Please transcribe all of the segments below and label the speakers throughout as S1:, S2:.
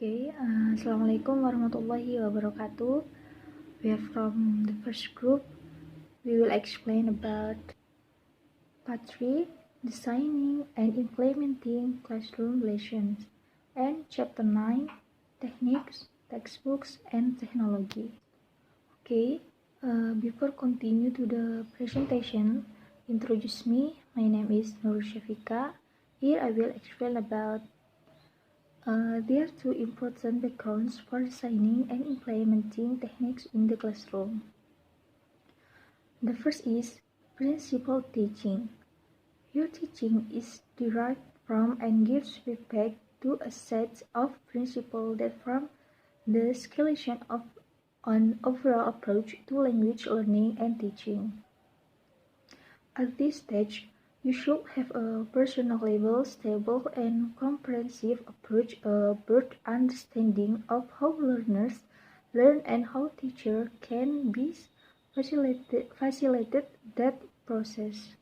S1: Assalamualaikum warahmatullahi wabarakatuh. We are from the first group. We will explain about part 3, designing and implementing classroom lessons, and chapter 9, techniques, textbooks, and technology. Before continue to the presentation, introduce me. My name is Nur Shafika. Here I will explain about there are two important backgrounds for designing and implementing techniques in the classroom. The first is principal teaching. Your teaching is derived from and gives feedback to a set of principles that form the escalation of an overall approach to language learning and teaching. At this stage, you should have a personal-level, stable, and comprehensive approach, a broad understanding of how learners learn and how teachers can be facilitated that process.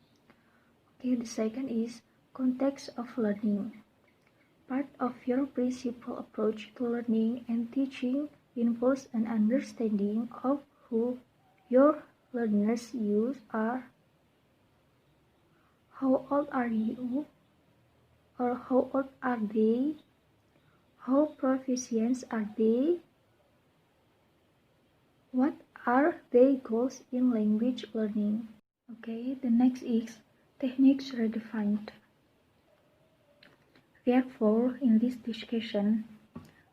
S1: The second is context of learning. Part of your principal approach to learning and teaching involves an understanding of who your learners are. How old are you? Or how old are they? How proficient are they? What are their goals in language learning? The next is techniques redefined. Therefore, in this discussion,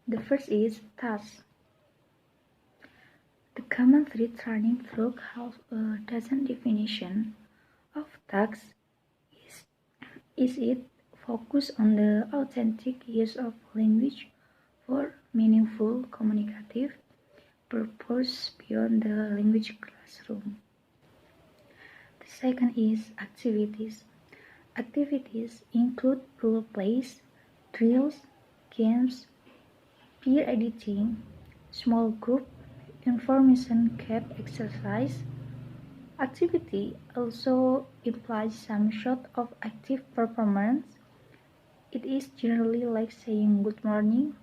S1: the first is tasks. The common thread running through half a dozen definitions of tasks is it focus on the authentic use of language for meaningful communicative purpose beyond the language classroom. The second is activities. Activities include role plays, drills, games, peer editing, small group, information gap exercise. Activity also implies some sort of active performance. It is generally like saying good morning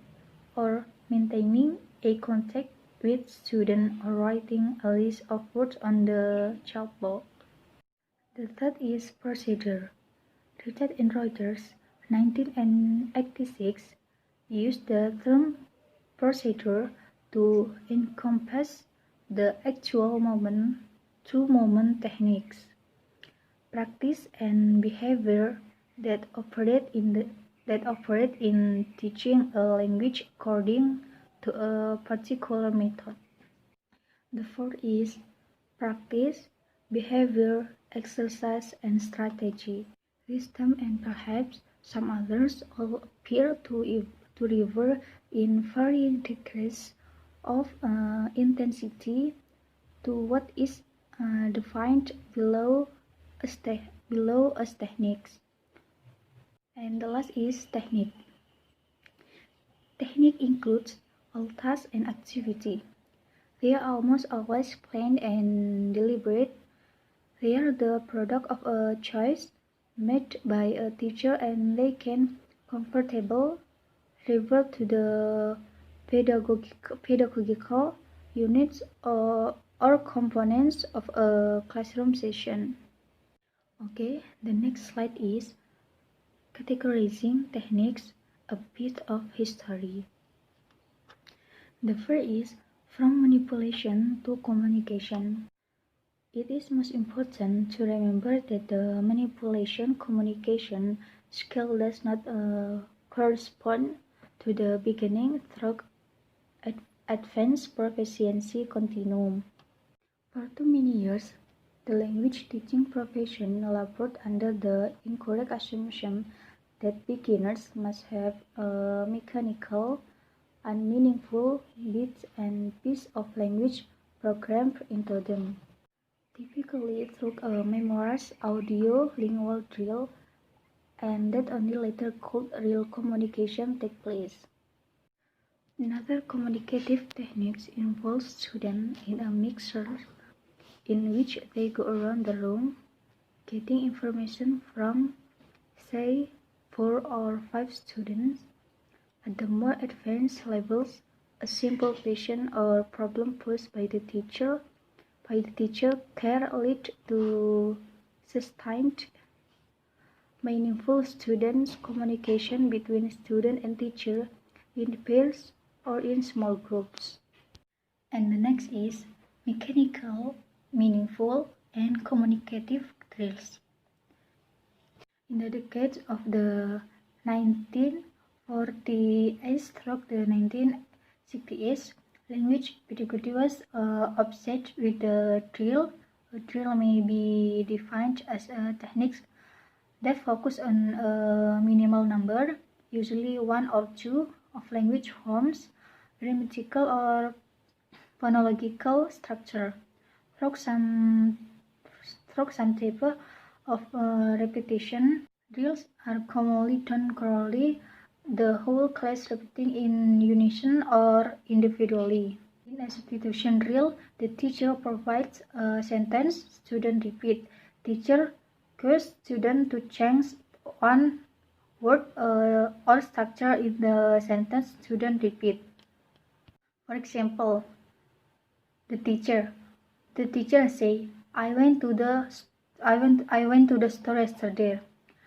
S1: or maintaining eye contact with students or writing a list of words on the chalkboard. The third is procedure. Richard and Reuters, 1986, used the term procedure to encompass the actual moment through moment techniques, practice and behavior that operate in teaching a language according to a particular method. The fourth is practice, behavior, exercise, and strategy. This term and perhaps some others all appear to refer in varying degrees of intensity to what is defined below as techniques. And the last is technique. Technique includes all tasks and activity. They are almost always planned and deliberate. They are the product of a choice made by a teacher, and they can comfortably refer to the pedagogical units or components of a classroom session. The next slide is categorizing techniques, a bit of history. The first is from manipulation to communication. It is most important to remember that the manipulation communication skill does not correspond to the beginning through advanced proficiency continuum. For too many years, the language teaching profession labored under the incorrect assumption that beginners must have a mechanical, unmeaningful bits and piece of language programmed into them, typically through a memorized audio-lingual drill, and that only later could real communication take place. Another communicative techniques involves students in a mixture in which they go around the room, getting information from, say, 4 or 5 students, At the more advanced levels, a simple question or problem posed by the teacher can lead to sustained, meaningful student communication between student and teacher in pairs or in small groups. And the next is mechanical, meaningful, and communicative drills. In the decades of the 1940s through the 1960s, language pedagogy was obsessed with the drill. A drill may be defined as a technique that focus on a minimal number, usually one or two, of language forms, grammatical or phonological structure. Through some type of repetition, drills are commonly done chorally, the whole class repeating in unison or individually. In a substitution drill, the teacher provides a sentence, student repeat. Teacher cues student to change one word or structure in the sentence, student repeat. For example, the teacher say, I went to the store yesterday.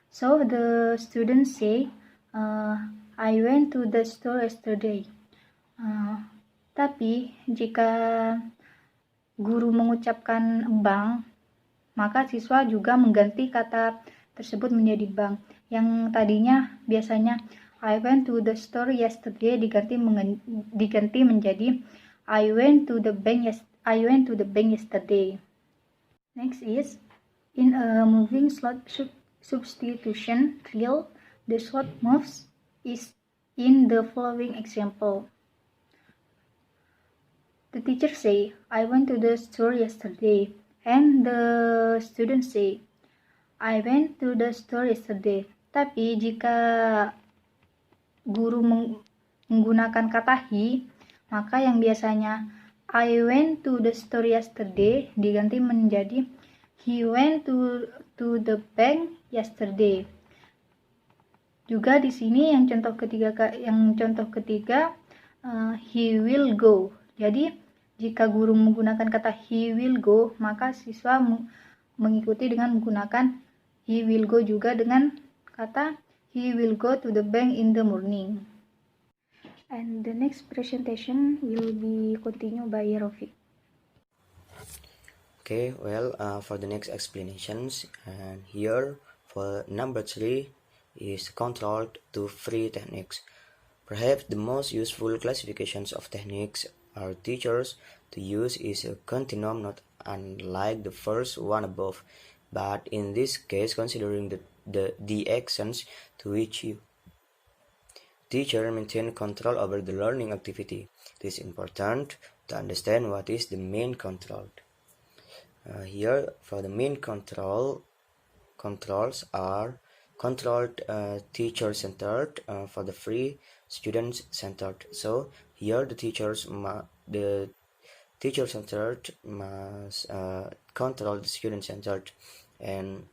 S1: So the student say, I went to the store yesterday. Tapi jika guru mengucapkan bank, maka siswa juga mengganti kata tersebut menjadi bank. Yang tadinya biasanya I went to the store yesterday diganti menjadi I went to the bank yesterday. Next is in a moving slot substitution drill, the slot moves is in the following example. The teacher say, I went to the store yesterday, and the student say, I went to the store yesterday. Tapi jika guru menggunakan kata he, maka yang biasanya I went to the store yesterday diganti menjadi he went to the bank yesterday. Juga di sini yang contoh ketiga he will go. Jadi jika guru menggunakan kata he will go, maka siswa mengikuti dengan menggunakan he will go juga dengan kata he will go to the bank in the morning. And the next presentation will be continued by Rofik.
S2: Okay, well, for the next explanations, and here for number 3 is controlled to free techniques. Perhaps the most useful classifications of techniques our teachers to use is a continuum, not unlike the first one above, but in this case considering the actions to which you teacher maintain control over the learning activity. It is important to understand what is the main control. Here for the main controls are controlled teacher-centered, for the free student-centered. So here the teacher-centered must control the student-centered, and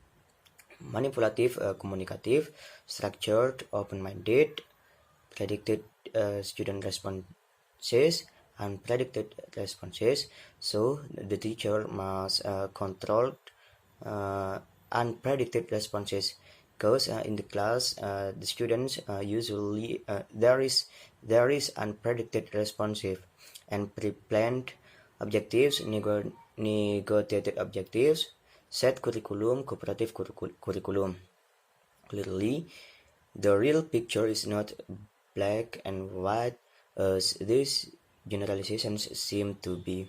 S2: manipulative, communicative, structured, open-minded, predicted student responses, and predicted responses. So the teacher must control unpredicted responses, because in the class the students usually there is unpredicted responses and pre-planned objectives, negotiated objectives, set curriculum, cooperative curriculum. Clearly, the real picture is not black and white as these generalizations seem to be.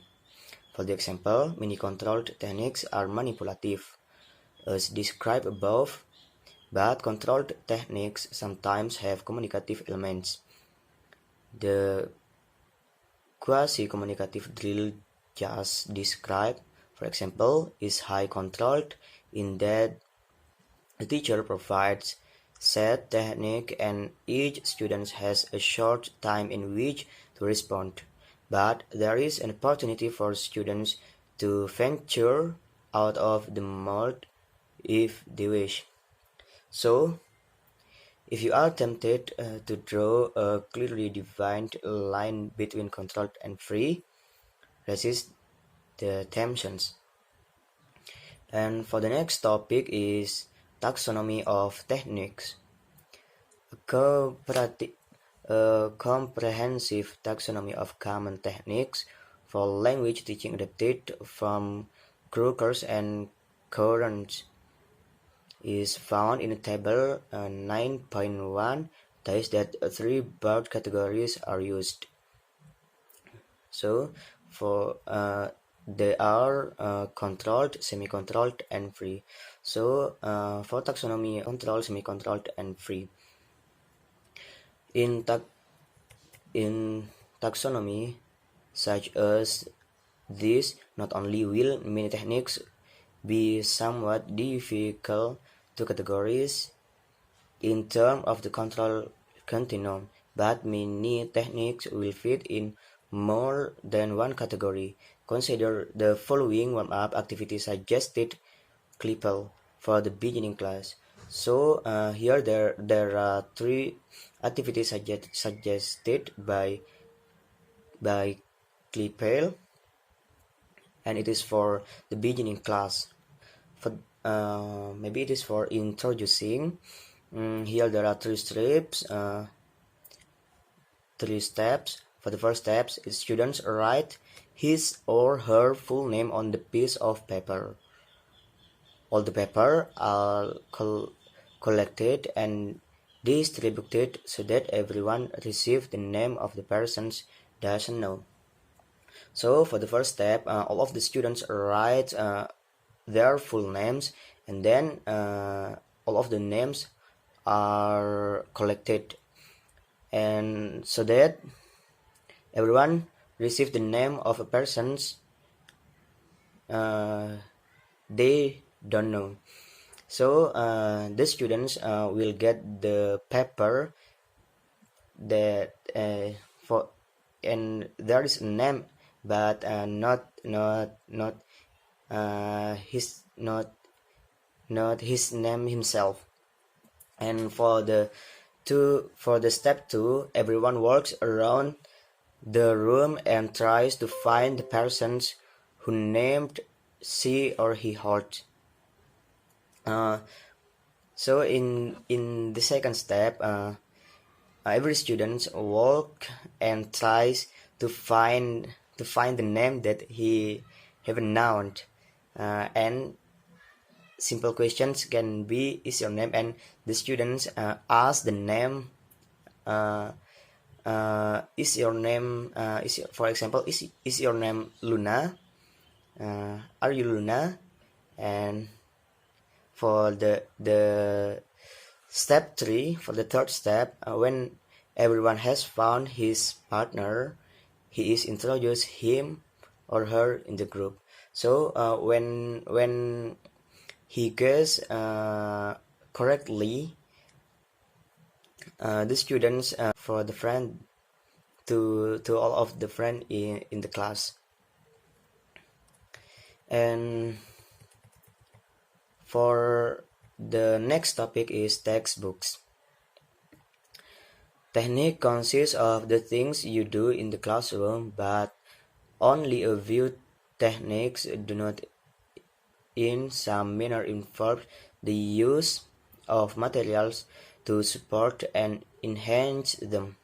S2: For the example, many controlled techniques are manipulative, as described above, but controlled techniques sometimes have communicative elements. The quasi-communicative drill just described, for example, is high controlled in that the teacher provides set technique and each student has a short time in which to respond, but there is an opportunity for students to venture out of the mold if they wish. So If you are tempted to draw a clearly defined line between controlled and free, resist the temptations. And for the next topic is taxonomy of techniques. A comprehensive taxonomy of common techniques for language teaching adapted from Crookers and Currents is found in table 9.1. Thus that three broad categories are used. So for they are controlled, semi-controlled, and free. So for taxonomy, controlled, semi-controlled, and free. In taxonomy such as this, not only will many techniques be somewhat difficult to categorize in terms of the control continuum, but many techniques will fit in more than one category. Consider the following warm-up activity suggested Clipper for the beginning class. So here there are three activities suggested by Clipper, and it is for the beginning class. For maybe it is for introducing. Here there are three steps. For the first steps, students write his or her full name on the piece of paper. All the paper are collected and distributed so that everyone receives the name of the persons doesn't know. So for the first step, all of the students write their full names, and then all of the names are collected, and so that everyone receives the name of a persons they don't know. So the students will get the paper that for, and there is a name, but not his not his name himself. And for the step 2, everyone walks around the room and tries to find the persons who named she or he heard. So in the second step, every student walk and tries to find the name that he have known, and simple questions can be is your name, and the students ask the name. Is your name for example, is your name Luna? Are you Luna? And for the step 3, for the third step, when everyone has found his partner, he is introduced him or her in the group. So when he guess correctly, the students for the friend to all of the friend in the class. And for the next topic is textbooks. Technique consists of the things you do in the classroom, but only a few techniques do not in some manner involve the use of materials to support and enhance them.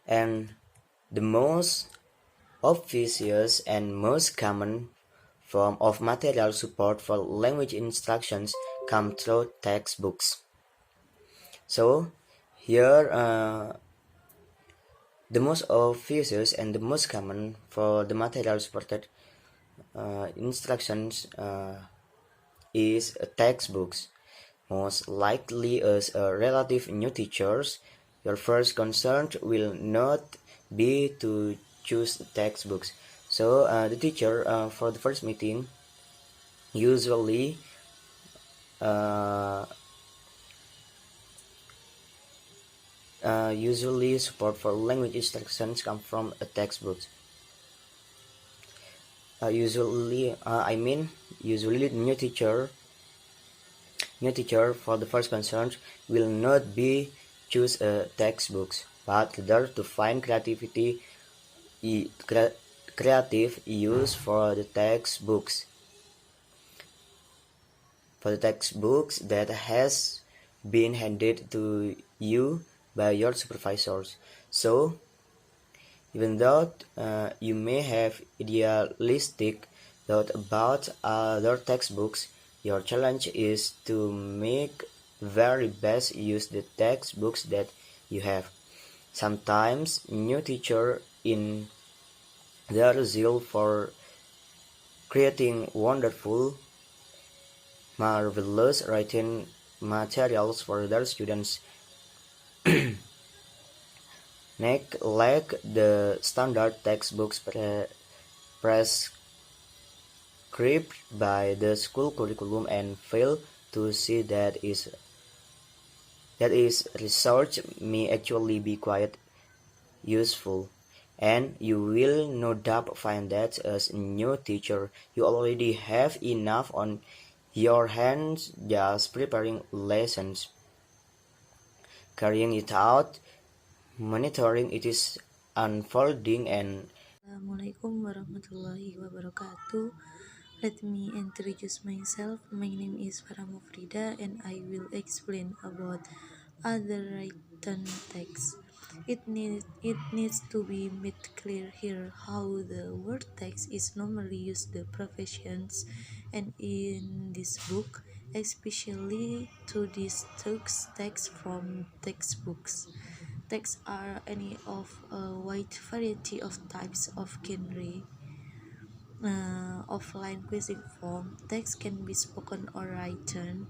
S2: And the most obvious and most common form of material support for language instructions come through textbooks. So here the most obvious and the most common for the material supported instructions is textbooks. Most likely as a relative new teachers, your first concern will not be to choose textbooks. So the teacher for the first meeting usually usually support for language instructions come from a textbook. Usually new teacher New teacher for the first concern will not be choose textbooks, but rather to find creative use for the textbooks that has been handed to you by your supervisors. So, even though you may have idealistic thought about other textbooks, your challenge is to make very best use the textbooks that you have. Sometimes new teacher in their zeal for creating wonderful, marvelous writing materials for their students neglect the standard textbooks prescribed by the school curriculum and fail to see that is research may actually be quite useful. And you will no doubt find that as a new teacher, you already have enough on your hands just preparing lessons, carrying it out, monitoring it is unfolding, and
S3: Assalamualaikum warahmatullahi wabarakatuh. Let me introduce myself. My name is Farah Mufrida and I will explain about other written text. It needs to be made clear here how the word text is normally used in the professions and in this book, especially to distinguish text from textbooks. Texts are any of a wide variety of types of genre. Of linguistic form, text can be spoken or written.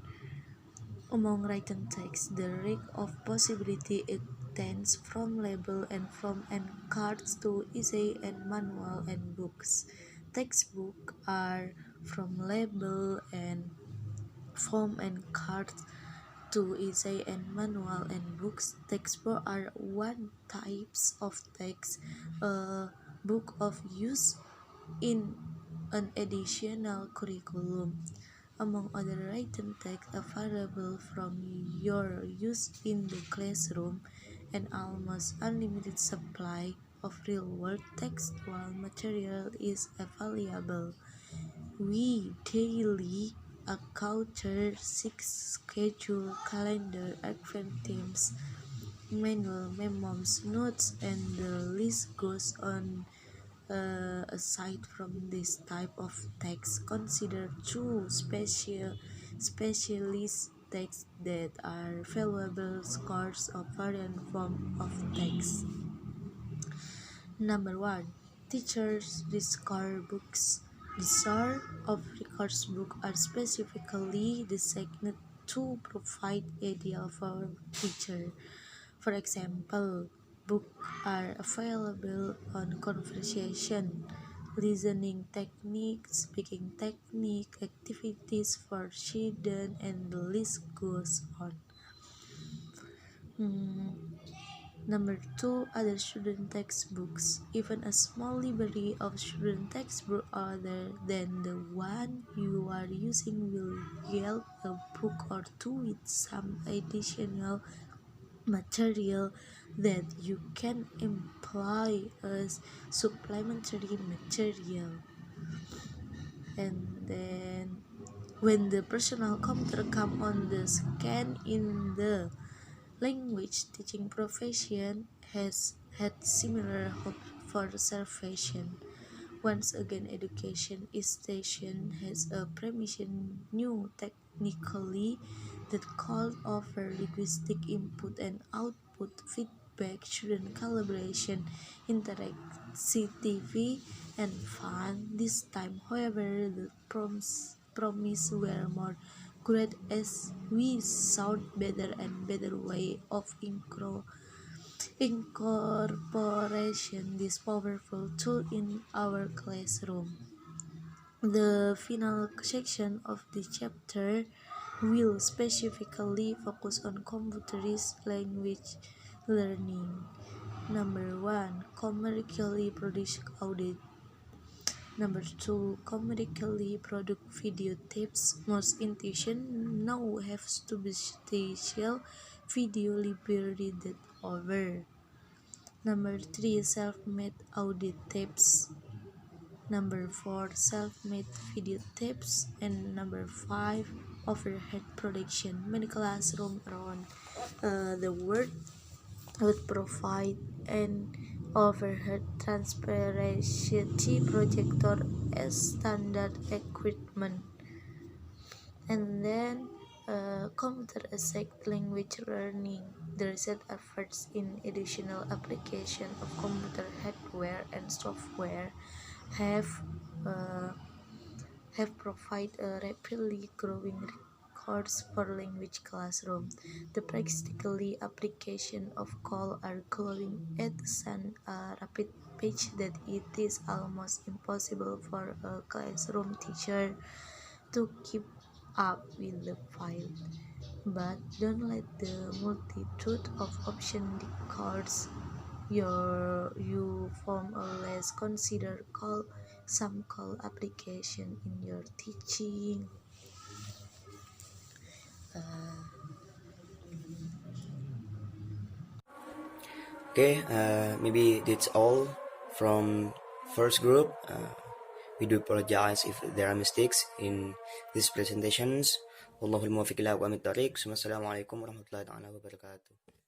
S3: Among written text, the range of possibility extends from label and from cards to essay and manual and books. Textbooks are from label and form and cards to essay and manual and books. Textbooks are one types of text, a book of use in an additional curriculum. Among other written texts available from your use in the classroom, an almost unlimited supply of real-world textual material is available. We daily encounter six schedule, calendar, advent themes, manual, memos, notes, and the list goes on. Aside from this type of text, consider two specialist texts that are valuable scores of variant form of text. Number one, teachers record books. The sort of records books are specifically designed to provide ideal for teacher. For example, books are available on conversation, listening technique, speaking technique, activities for children, and the list goes on. Number two, other student textbooks. Even a small library of student textbooks other than the one you are using will yield a book or two with some additional material that you can employ as supplementary material. And then when the personal computer come on the scan in the language teaching profession has had similar hope for salvation. Once again, education station has a permission new technically that calls over linguistic input and output, feedback, student collaboration, interactivity, and fun. This time, however, the promise were more great as we sought better and better way of incorporation this powerful tool in our classroom. The final section of the chapter will specifically focus on computerized language learning. Number one, commercially produced audit. Number 2, comedically product video tapes. Most institutions now have substantial video library that over. Number 3, self-made audio tapes. Number 4, self-made video tapes. And number 5, overhead production. Many classrooms around the world would provide an overhead transparency projector as standard equipment. And then computer-assisted language learning. The recent efforts in additional application of computer hardware and software have uh, provided a rapidly growing records for language classroom. The practical application of call are growing at such a rapid pace that it is almost impossible for a classroom teacher to keep up with the file. But don't let the multitude of options discourage you from a less considered some call application in your teaching.
S2: Okay, maybe that's all from first group. We do apologize if there are mistakes in these presentations. Wallahul muwaffiq ila aqwamit thariq. Wassalamu alaikum warahmatullahi ta'ala wabarakatuh.